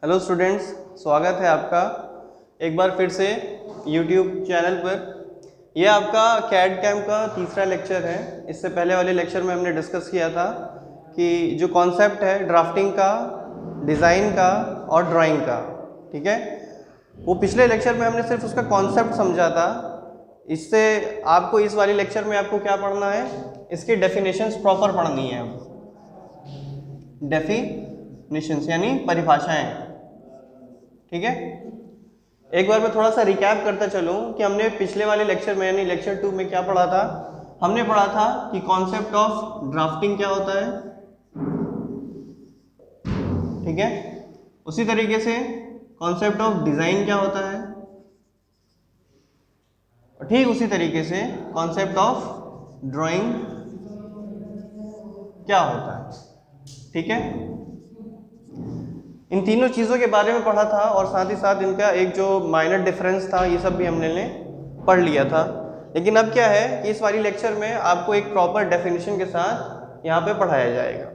Hello students, स्वागत है आपका एक बार फिर से यूट्यूब चैनल पर। यह आपका कैड कैम का तीसरा लेक्चर है। इससे पहले वाले लेक्चर में हमने डिस्कस किया था कि जो कॉन्सेप्ट है ड्राफ्टिंग का, डिज़ाइन का और ड्राइंग का, ठीक है, वो पिछले लेक्चर में हमने सिर्फ उसका कॉन्सेप्ट समझा था। इससे आपको इस वाले लेक्चर में आपको क्या पढ़ना है, इसकी डेफिनेशंस प्रॉपर पढ़नी है। डेफिनेशंस यानी परिभाषाएं, ठीक है। एक बार मैं थोड़ा सा रिकैप करता चलूं कि हमने पिछले वाले लेक्चर में यानी लेक्चर 2 में क्या पढ़ा था। हमने पढ़ा था कि कॉन्सेप्ट ऑफ ड्राफ्टिंग क्या होता है, ठीक है। उसी तरीके से कॉन्सेप्ट ऑफ डिजाइन क्या होता है, और ठीक उसी तरीके से कॉन्सेप्ट ऑफ ड्राइंग क्या होता है, ठीक है। इन तीनों चीज़ों के बारे में पढ़ा था और साथ ही साथ इनका एक जो माइनर डिफरेंस था ये सब भी हमने पढ़ लिया था। लेकिन अब क्या है कि इस वाली लेक्चर में आपको एक प्रॉपर डेफिनेशन के साथ यहाँ पे पढ़ाया जाएगा।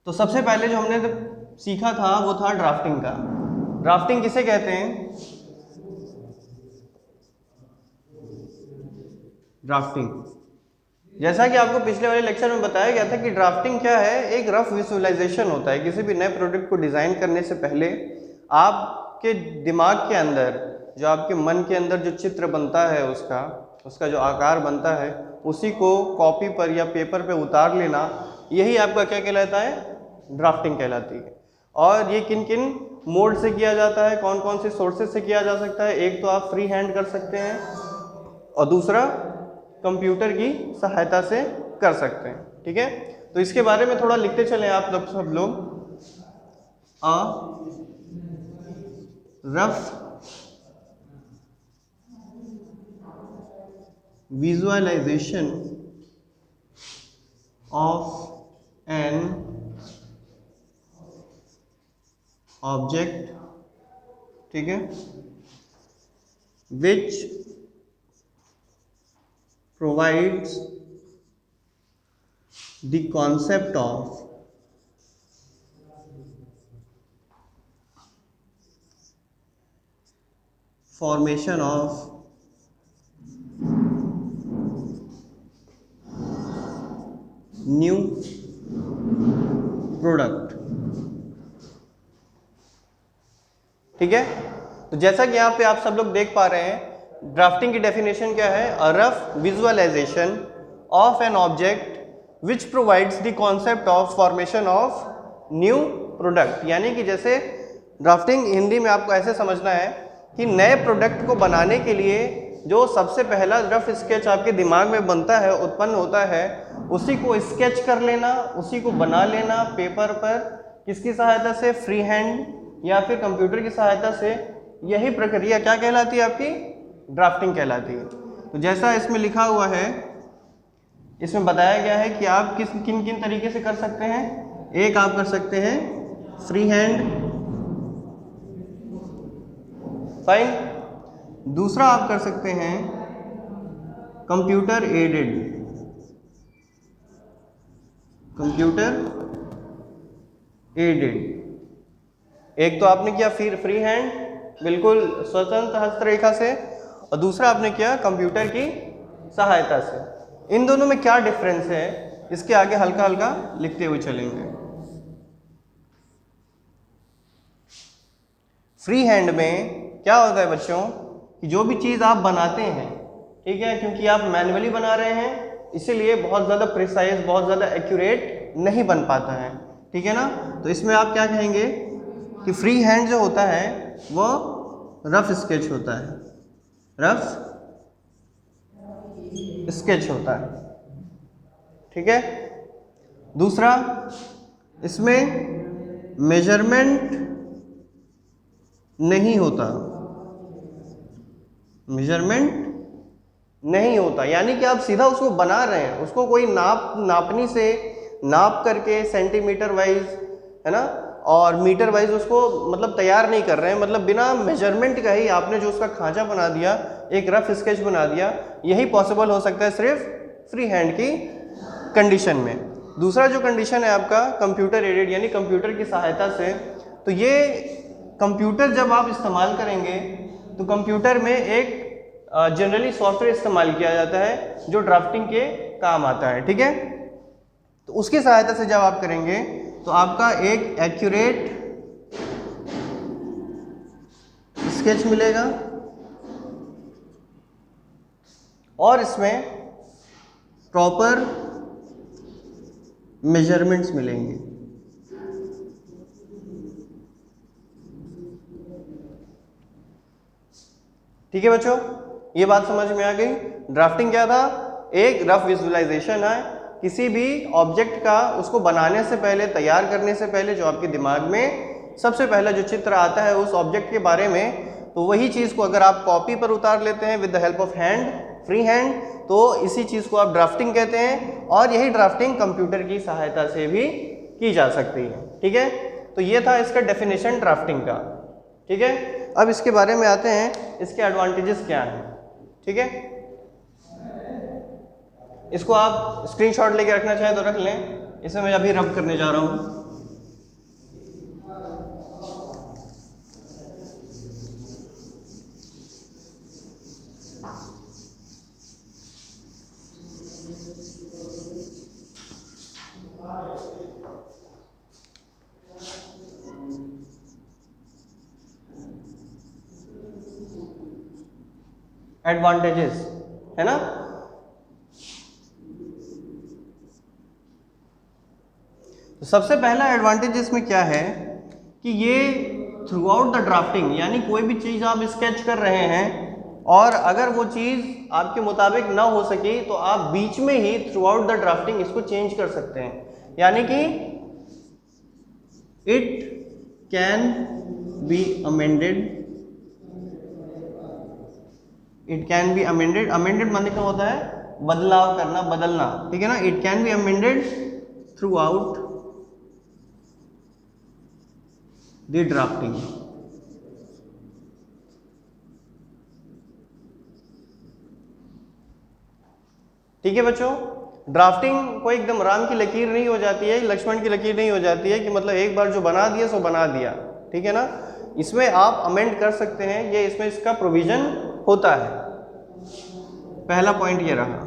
तो सबसे पहले जो हमने सीखा था वो था ड्राफ्टिंग का। ड्राफ्टिंग किसे कहते हैं? ड्राफ्टिंग, जैसा कि आपको पिछले वाले लेक्चर में बताया गया था कि ड्राफ्टिंग क्या है, एक रफ विजुअलाइजेशन होता है। किसी भी नए प्रोडक्ट को डिज़ाइन करने से पहले आपके दिमाग के अंदर, जो आपके मन के अंदर जो चित्र बनता है, उसका जो आकार बनता है, उसी को कॉपी पर या पेपर पे उतार लेना, यही आपका क्या कहलाता है? ड्राफ्टिंग कहलाती है। और ये किन किन मोड से किया जाता है, कौन कौन से सोर्सेज से किया जा सकता है? एक तो आप फ्री हैंड कर सकते हैं और दूसरा कंप्यूटर की सहायता से कर सकते हैं, ठीक है। तो इसके बारे में थोड़ा लिखते चलें आप लोग सब लोग। A rough visualization of an object, ठीक है, विच provides the concept of formation of new product, ठीक है। तो जैसा कि यहाँ पे आप सब लोग देख पा रहे हैं, ड्राफ्टिंग की डेफिनेशन क्या है? A rough visualization of an object which provides the concept of formation of new product. यानी कि जैसे ड्राफ्टिंग हिंदी में आपको ऐसे समझना है कि नए प्रोडक्ट को बनाने के लिए जो सबसे पहला रफ स्केच आपके दिमाग में बनता है, उत्पन्न होता है, उसी को स्केच कर लेना, उसी को बना लेना पेपर पर, किसकी सहायता से? फ्री हैंड या फिर कंप्यूटर की सहायता से। यही प्रक्रिया क्या कहलाती है? आपकी ड्राफ्टिंग कहलाती है। तो जैसा इसमें लिखा हुआ है, इसमें बताया गया है कि आप किन किन तरीके से कर सकते हैं। एक आप कर सकते हैं फ्री हैंड, फाइन। दूसरा आप कर सकते हैं कंप्यूटर एडेड, कंप्यूटर एडेड। एक तो आपने किया फिर फ्री हैंड बिल्कुल स्वतंत्र हस्तरेखा से, और दूसरा आपने किया कंप्यूटर की सहायता से। इन दोनों में क्या डिफरेंस है, इसके आगे हल्का हल्का लिखते हुए चलेंगे। फ्री हैंड में क्या होता है बच्चों कि जो भी चीज़ आप बनाते हैं, ठीक है, क्योंकि आप मैन्युअली बना रहे हैं इसीलिए बहुत ज़्यादा प्रिसाइज, बहुत ज़्यादा एक्यूरेट नहीं बन पाता है, ठीक है ना। तो इसमें आप क्या कहेंगे कि फ्री हैंड जो होता है वो रफ स्केच होता है, रफ स्केच होता है, ठीक है। दूसरा, इसमें मेजरमेंट नहीं होता, मेजरमेंट नहीं होता, यानी कि आप सीधा उसको बना रहे हैं, उसको कोई नापनी से नाप करके सेंटीमीटर वाइज, है ना, और मीटर वाइज उसको मतलब तैयार नहीं कर रहे हैं। मतलब बिना मेजरमेंट का ही आपने जो उसका खांचा बना दिया, एक रफ स्केच बना दिया, यही पॉसिबल हो सकता है सिर्फ फ्री हैंड की कंडीशन में। दूसरा जो कंडीशन है आपका कंप्यूटर एडेड, यानी कंप्यूटर की सहायता से, तो ये कंप्यूटर जब आप इस्तेमाल करेंगे तो कंप्यूटर में एक जनरली सॉफ्टवेयर इस्तेमाल किया जाता है जो ड्राफ्टिंग के काम आता है, ठीक है। तो उसकी सहायता से जब आप करेंगे तो आपका एक एक्यूरेट स्केच मिलेगा और इसमें प्रॉपर मेजरमेंट्स मिलेंगे। ठीक है बच्चों, ये बात समझ में आ गई। ड्राफ्टिंग क्या था? एक रफ विजुअलाइजेशन है किसी भी ऑब्जेक्ट का, उसको बनाने से पहले, तैयार करने से पहले जो आपके दिमाग में सबसे पहला जो चित्र आता है उस ऑब्जेक्ट के बारे में, तो वही चीज़ को अगर आप कॉपी पर उतार लेते हैं with the help of hand, free hand, तो इसी चीज़ को आप ड्राफ्टिंग कहते हैं। और यही ड्राफ्टिंग कंप्यूटर की सहायता से भी की जा सकती है, ठीक है। तो ये था इसका डेफिनेशन ड्राफ्टिंग का, ठीक है। अब इसके बारे में आते हैं, इसके एडवांटेजेस क्या हैं, ठीक है। इसको आप स्क्रीनशॉट लेके रखना चाहें तो रख लें, इसमें मैं अभी रब करने जा रहा हूँ। एडवांटेजेस है ना। तो सबसे पहला एडवांटेज इसमें क्या है कि ये थ्रू आउट द ड्राफ्टिंग, यानी कोई भी चीज़ आप स्केच कर रहे हैं और अगर वो चीज़ आपके मुताबिक ना हो सकी तो आप बीच में ही थ्रू आउट द ड्राफ्टिंग इसको चेंज कर सकते हैं। यानी कि it can be amended, it can be amended, amended मतलब क्या होता है? बदलाव करना, बदलना, ठीक है ना। It can be amended through out the drafting. ठीक है बच्चों, ड्राफ्टिंग कोई एकदम राम की लकीर नहीं हो जाती है, लक्ष्मण की लकीर नहीं हो जाती है कि मतलब एक बार जो बना दिया सो बना दिया, ठीक है ना। इसमें आप अमेंड कर सकते हैं, ये इसमें इसका प्रोविजन होता है। पहला पॉइंट ये रहा।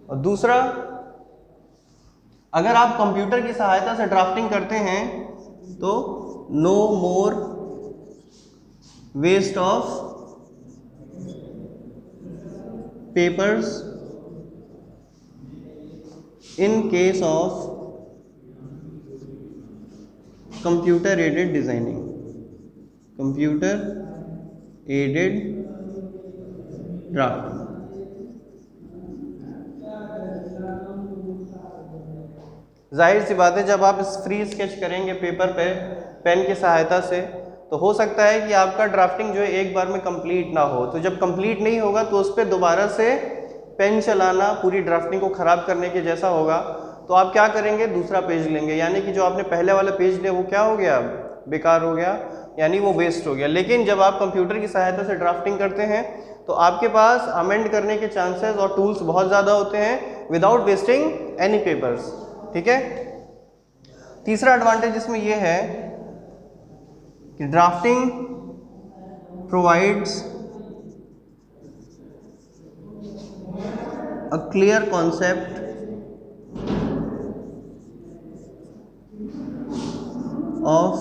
और दूसरा, अगर आप कंप्यूटर की सहायता से ड्राफ्टिंग करते हैं तो no more waste of papers in case of computer aided designing, computer aided drafting. जाहिर सी बात है, जब आप फ्री स्केच करेंगे पेपर पे पेन की सहायता से, तो हो सकता है कि आपका ड्राफ्टिंग जो है एक बार में कंप्लीट ना हो। तो जब कंप्लीट नहीं होगा तो उस पर दोबारा से पेन चलाना पूरी ड्राफ्टिंग को ख़राब करने के जैसा होगा। तो आप क्या करेंगे? दूसरा पेज लेंगे, यानी कि जो आपने पहले वाला पेज लिया वो क्या हो गया? बेकार हो गया, यानी वो वेस्ट हो गया। लेकिन जब आप कंप्यूटर की सहायता से ड्राफ्टिंग करते हैं तो आपके पास अमेंड करने के चांसेस और टूल्स बहुत ज़्यादा होते हैं विदाउट वेस्टिंग एनी पेपर्स, ठीक है। तीसरा एडवांटेज इसमें यह है कि drafting provides a clear concept of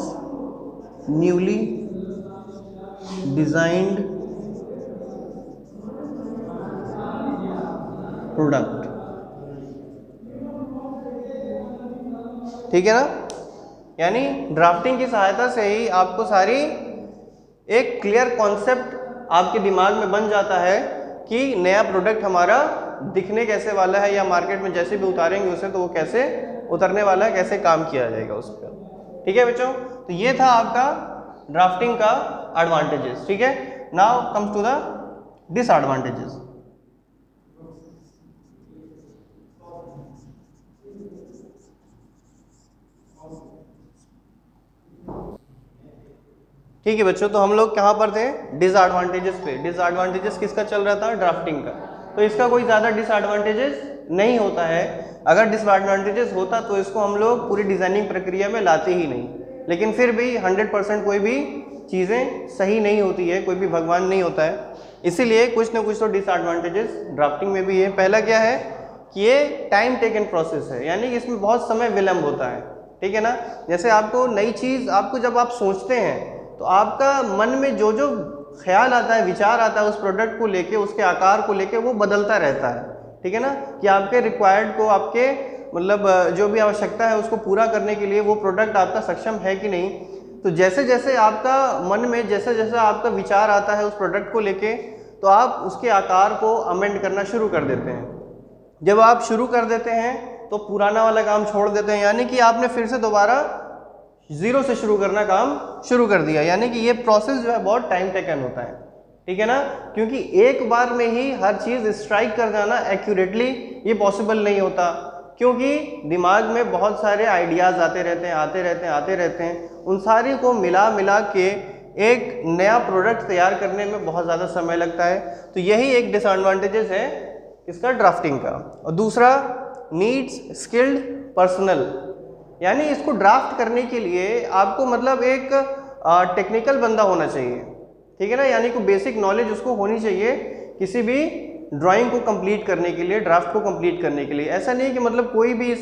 newly designed product, ठीक है ना। यानी ड्राफ्टिंग की सहायता से ही आपको सारी एक क्लियर कॉन्सेप्ट आपके दिमाग में बन जाता है कि नया प्रोडक्ट हमारा दिखने कैसे वाला है, या मार्केट में जैसे भी उतारेंगे उसे तो वो कैसे उतरने वाला है, कैसे काम किया जाएगा उस पर, ठीक है बच्चों। तो ये था आपका ड्राफ्टिंग का एडवांटेजेस, ठीक है। Now comes to the disadvantages. ठीक है बच्चों, तो हम लोग कहाँ पर थे? डिसएडवांटेजेस पे। डिसएडवांटेजेस किसका चल रहा था? ड्राफ्टिंग का। तो इसका कोई ज़्यादा डिसएडवांटेजेस नहीं होता है। अगर डिसएडवांटेजेस होता तो इसको हम लोग पूरी डिज़ाइनिंग प्रक्रिया में लाते ही नहीं। लेकिन फिर भी 100% कोई भी चीज़ें सही नहीं होती है, कोई भी भगवान नहीं होता है, इसीलिए कुछ ना कुछ तो डिसएडवांटेजेस ड्राफ्टिंग में भी है। पहला क्या है कि ये टाइम टेकन प्रोसेस है, यानी कि इसमें बहुत समय विलम्ब होता है, ठीक है ना। जैसे आपको नई चीज़, आपको जब आप सोचते हैं तो आपका मन में जो जो ख्याल आता है, विचार आता है उस प्रोडक्ट को लेके, उसके आकार को लेके, वो बदलता रहता है, ठीक है ना। कि आपके रिक्वायर्ड को, आपके मतलब जो भी आवश्यकता है उसको पूरा करने के लिए वो प्रोडक्ट आपका सक्षम है कि नहीं। तो जैसे जैसे आपका मन में जैसे जैसे आपका विचार आता है उस प्रोडक्ट को लेके, तो आप उसके आकार को अमेंड करना शुरू कर देते हैं। जब आप शुरू कर देते हैं तो पुराना वाला काम छोड़ देते हैं, यानी कि आपने फिर से दोबारा जीरो से शुरू करना काम शुरू कर दिया। यानी कि ये प्रोसेस जो है बहुत टाइम टेकन होता है, ठीक है ना। क्योंकि एक बार में ही हर चीज़ स्ट्राइक कर जाना एक्यूरेटली ये पॉसिबल नहीं होता, क्योंकि दिमाग में बहुत सारे आइडियाज़ आते रहते हैं, आते रहते हैं। उन सारी को मिला के एक नया प्रोडक्ट तैयार करने में बहुत ज़्यादा समय लगता है। तो यही एक डिसएडवांटेजेस है इसका ड्राफ्टिंग का। और दूसरा, नीड्स स्किल्ड पर्सनल, यानी इसको ड्राफ्ट करने के लिए आपको मतलब एक टेक्निकल बंदा होना चाहिए, ठीक है ना। यानी कि बेसिक नॉलेज उसको होनी चाहिए किसी भी ड्राइंग को कंप्लीट करने के लिए, ड्राफ्ट को कंप्लीट करने के लिए। ऐसा नहीं कि मतलब कोई भी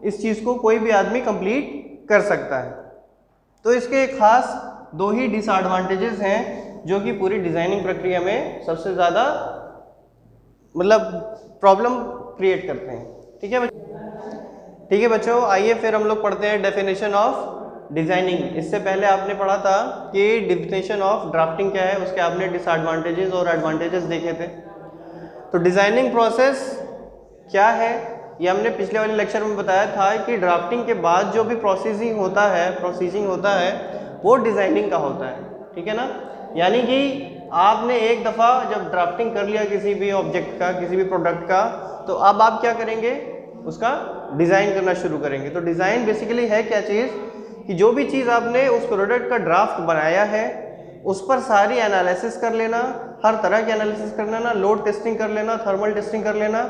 इस चीज़ को कोई भी आदमी कंप्लीट कर सकता है। तो इसके खास दो ही डिसएडवांटेजेस हैं जो कि पूरी डिज़ाइनिंग प्रक्रिया में सबसे ज़्यादा मतलब प्रॉब्लम क्रिएट करते हैं, ठीक है ठीक है बच्चों। आइए फिर हम लोग पढ़ते हैं डेफिनेशन ऑफ डिज़ाइनिंग। इससे पहले आपने पढ़ा था कि डेफिनेशन ऑफ ड्राफ्टिंग क्या है, उसके आपने डिसएडवांटेजेस और एडवांटेजेस देखे थे। तो डिज़ाइनिंग प्रोसेस क्या है ये हमने पिछले वाले लेक्चर में बताया था कि ड्राफ्टिंग के बाद जो भी प्रोसेसिंग होता है वो डिज़ाइनिंग का होता है, ठीक है ना। यानी कि आपने एक दफ़ा जब ड्राफ्टिंग कर लिया किसी भी ऑब्जेक्ट का, किसी भी प्रोडक्ट का, तो अब आप क्या करेंगे, उसका डिज़ाइन करना शुरू करेंगे। तो डिज़ाइन बेसिकली है क्या चीज़ कि जो भी चीज़ आपने उस प्रोडक्ट का ड्राफ्ट बनाया है उस पर सारी एनालिसिस कर लेना, हर तरह की एनालिसिस कर लेना, लोड टेस्टिंग कर लेना, थर्मल टेस्टिंग कर लेना,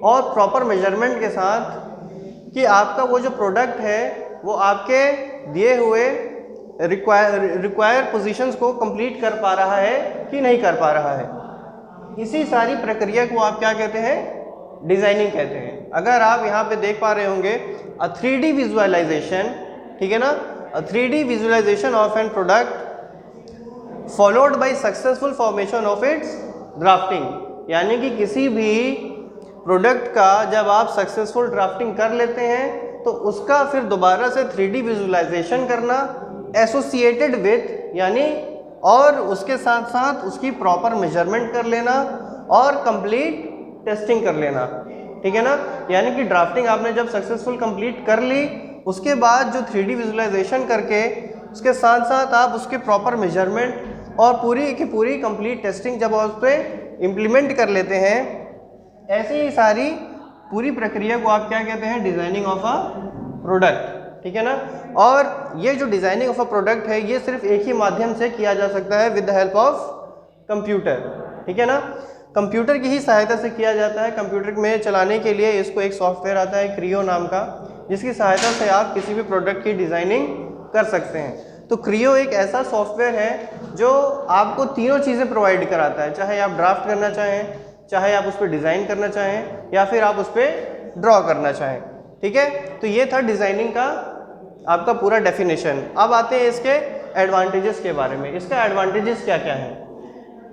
और प्रॉपर मेजरमेंट के साथ कि आपका वो जो प्रोडक्ट है वो आपके दिए हुए रिक्वायर पोजीशंस को कंप्लीट कर पा रहा है कि नहीं कर पा रहा है। इसी सारी प्रक्रिया को आप क्या कहते हैं, डिज़ाइनिंग कहते हैं। अगर आप यहाँ पे देख पा रहे होंगे अ 3D विजुअलाइजेशन, ठीक है ना, a 3D visualization of an product followed by successful formation of its drafting, यानी कि किसी भी प्रोडक्ट का जब आप सक्सेसफुल ड्राफ्टिंग कर लेते हैं तो उसका फिर दोबारा से 3D विजुअलाइजेशन करना एसोसिएटेड विथ, यानी और उसके साथ साथ उसकी प्रॉपर मेजरमेंट कर लेना और कंप्लीट टेस्टिंग कर लेना, ठीक है ना। यानी कि ड्राफ्टिंग आपने जब सक्सेसफुल कंप्लीट कर ली, उसके बाद जो 3D विजुअलाइजेशन करके उसके साथ साथ आप उसके प्रॉपर मेजरमेंट और पूरी की पूरी कंप्लीट टेस्टिंग जब उस पर इम्प्लीमेंट कर लेते हैं, ऐसी ही सारी पूरी प्रक्रिया को आप क्या कहते हैं, डिज़ाइनिंग ऑफ अ प्रोडक्ट, ठीक है ना। और ये जो डिज़ाइनिंग ऑफ अ प्रोडक्ट है ये सिर्फ एक ही माध्यम से किया जा सकता है, with the help of computer, ठीक है ना। कंप्यूटर की ही सहायता से किया जाता है। कंप्यूटर में चलाने के लिए इसको एक सॉफ्टवेयर आता है क्रियो नाम का, जिसकी सहायता से आप किसी भी प्रोडक्ट की डिज़ाइनिंग कर सकते हैं। तो क्रियो एक ऐसा सॉफ्टवेयर है जो आपको तीनों चीज़ें प्रोवाइड कराता है, चाहे आप ड्राफ्ट करना चाहें, चाहे आप उस पर डिज़ाइन करना चाहें, या फिर आप उस पर ड्रॉ करना चाहें, ठीक है। तो ये था डिज़ाइनिंग का आपका पूरा डेफिनेशन। अब आते हैं इसके एडवांटेजेस के बारे में। इसका एडवांटेजेस क्या क्या है,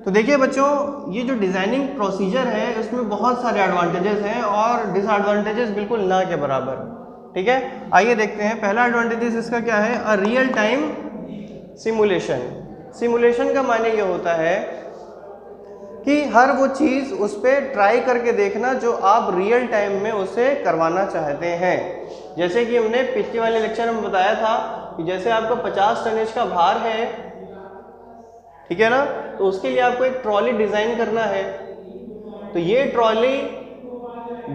तो देखिए बच्चों, ये जो डिज़ाइनिंग प्रोसीजर है उसमें बहुत सारे एडवांटेजेस हैं और डिसएडवांटेजेस बिल्कुल ना के बराबर, ठीक है। आइए देखते हैं। पहला एडवांटेजेस इसका क्या है, a real time simulation. Simulation का माने ये होता है कि हर वो चीज़ उस पर ट्राई करके देखना जो आप रियल टाइम में उसे करवाना चाहते हैं। जैसे कि हमने पिछले वाले लेक्चर में बताया था कि जैसे आपका 50 टनेज का भार है, ठीक है ना, तो उसके लिए आपको एक ट्रॉली डिज़ाइन करना है। तो ये ट्रॉली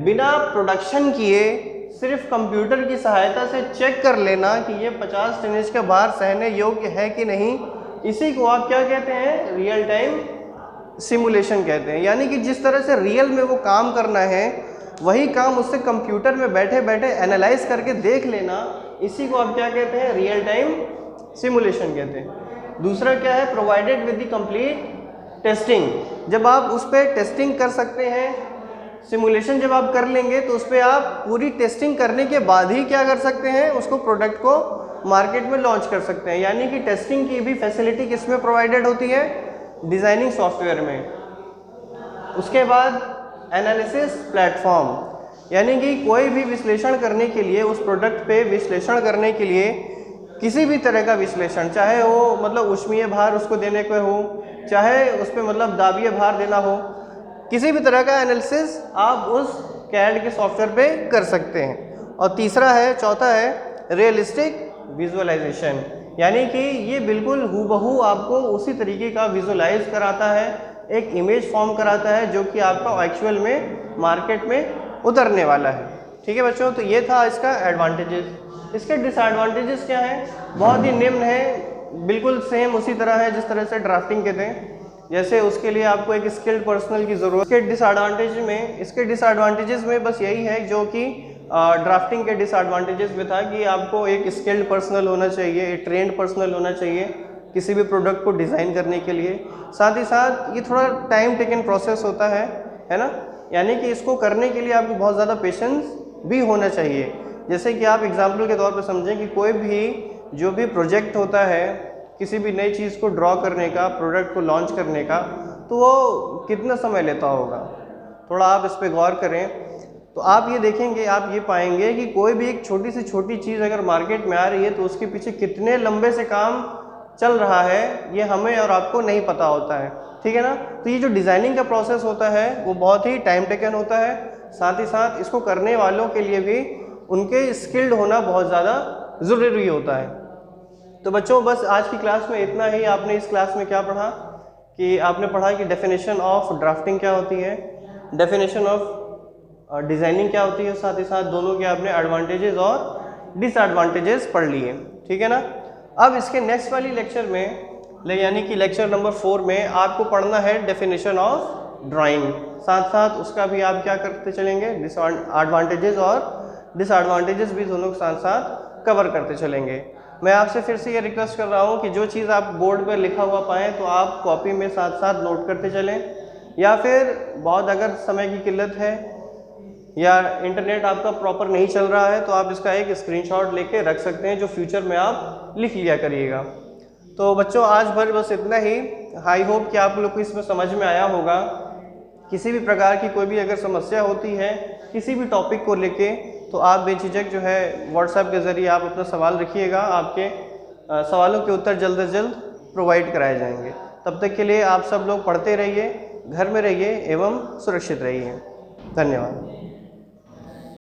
बिना प्रोडक्शन किए सिर्फ कंप्यूटर की सहायता से चेक कर लेना कि ये 50 टनेज का भार सहने योग्य है कि नहीं, इसी को आप क्या कहते हैं, रियल टाइम सिमुलेशन कहते हैं। यानी कि जिस तरह से रियल में वो काम करना है वही काम उससे कंप्यूटर में बैठे बैठे एनालाइज करके देख लेना, इसी को आप क्या कहते हैं, रियल टाइम सिमुलेशन कहते हैं। दूसरा क्या है, provided with the complete testing, जब आप उस पर टेस्टिंग कर सकते हैं, सिमुलेशन जब आप कर लेंगे तो उस पर आप पूरी टेस्टिंग करने के बाद ही क्या कर सकते हैं, उसको प्रोडक्ट को मार्केट में लॉन्च कर सकते हैं। यानी कि टेस्टिंग की भी फैसिलिटी किसमें प्रोवाइडेड होती है, डिज़ाइनिंग सॉफ्टवेयर में। उसके बाद एनालिसिस प्लेटफॉर्म, यानी कि कोई भी विश्लेषण करने के लिए, उस प्रोडक्ट पे विश्लेषण करने के लिए, किसी भी तरह का विश्लेषण, चाहे वो मतलब ऊष्मीय भार उसको देने को हो, चाहे उस पर मतलब दाबीय भार देना हो, किसी भी तरह का एनालिसिस आप उस कैड के सॉफ्टवेयर पे कर सकते हैं। और तीसरा है, चौथा है रियलिस्टिक विजुअलाइजेशन, यानी कि ये बिल्कुल हूबहू आपको उसी तरीके का विजुअलाइज कराता है, एक इमेज फॉर्म कराता है जो कि आपका एक्चुअल में मार्केट में उतरने वाला है। ठीक है बच्चों, तो ये था इसका एडवांटेजेस। इसके डिसएडवांटेजेस क्या हैं, बहुत ही निम्न है, बिल्कुल सेम उसी तरह है जिस तरह से ड्राफ्टिंग के थे। जैसे उसके लिए आपको एक स्किल्ड पर्सनल की ज़रूरत। इसके डिसएडवांटेजेस में बस यही है जो कि ड्राफ्टिंग के डिसएडवांटेजेस में था कि आपको एक स्किल्ड पर्सनल होना चाहिए, एक ट्रेंड पर्सनल होना चाहिए किसी भी प्रोडक्ट को डिज़ाइन करने के लिए। साथ ही साथ ये थोड़ा टाइम टेकन प्रोसेस होता है ना, यानी कि इसको करने के लिए आपको बहुत ज़्यादा पेशेंस भी होना चाहिए। जैसे कि आप एग्जाम्पल के तौर पर समझें कि कोई भी जो भी प्रोजेक्ट होता है किसी भी नई चीज़ को ड्रॉ करने का, प्रोडक्ट को लॉन्च करने का, तो वो कितना समय लेता होगा, थोड़ा आप इस पर गौर करें तो आप ये देखेंगे, आप ये पाएंगे कि कोई भी एक छोटी से छोटी चीज़ अगर मार्केट में आ रही है तो उसके पीछे कितने लंबे से काम चल रहा है, ये हमें और आपको नहीं पता होता है। ठीक है ना, तो ये जो डिज़ाइनिंग का प्रोसेस होता है वो बहुत ही टाइम टेकन होता है। साथ ही साथ इसको करने वालों के लिए भी उनके स्किल्ड होना बहुत ज़्यादा ज़रूरी होता है। तो बच्चों बस आज की क्लास में इतना ही। आपने इस क्लास में क्या पढ़ा कि आपने पढ़ा कि डेफिनेशन ऑफ ड्राफ्टिंग क्या होती है, डेफिनेशन ऑफ डिज़ाइनिंग क्या होती है, साथ ही साथ दोनों के आपने एडवांटेजेस और डिसएडवांटेजेस पढ़ लिए। ठीक है ना, अब इसके नेक्स्ट वाली लेक्चर में यानी कि लेक्चर नंबर 4 में आपको पढ़ना है डेफिनेशन ऑफ ड्राइंग। साथ साथ उसका भी आप क्या करते चलेंगे, एडवांटेजेस और डिसएडवांटेजेस भी दोनों के साथ साथ कवर करते चलेंगे। मैं आपसे फिर से ये रिक्वेस्ट कर रहा हूँ कि जो चीज़ आप बोर्ड पर लिखा हुआ पाएँ तो आप कॉपी में साथ साथ नोट करते चलें, या फिर बहुत अगर समय की किल्लत है या इंटरनेट आपका प्रॉपर नहीं चल रहा है तो आप इसका एक स्क्रीनशॉट लेके रख सकते हैं, जो फ्यूचर में आप लिख लिया करिएगा। तो बच्चों आज भर बस इतना ही। आई होप कि आप लोग को इसमें समझ में आया होगा। किसी भी प्रकार की कोई भी अगर समस्या होती है किसी भी टॉपिक को लेके तो आप बेझिझक जो है व्हाट्सएप के ज़रिए आप अपना सवाल रखिएगा, आपके सवालों के उत्तर जल्द से जल्द प्रोवाइड कराए जाएंगे। तब तक के लिए आप सब लोग पढ़ते रहिए, घर में रहिए एवं सुरक्षित रहिए। धन्यवाद।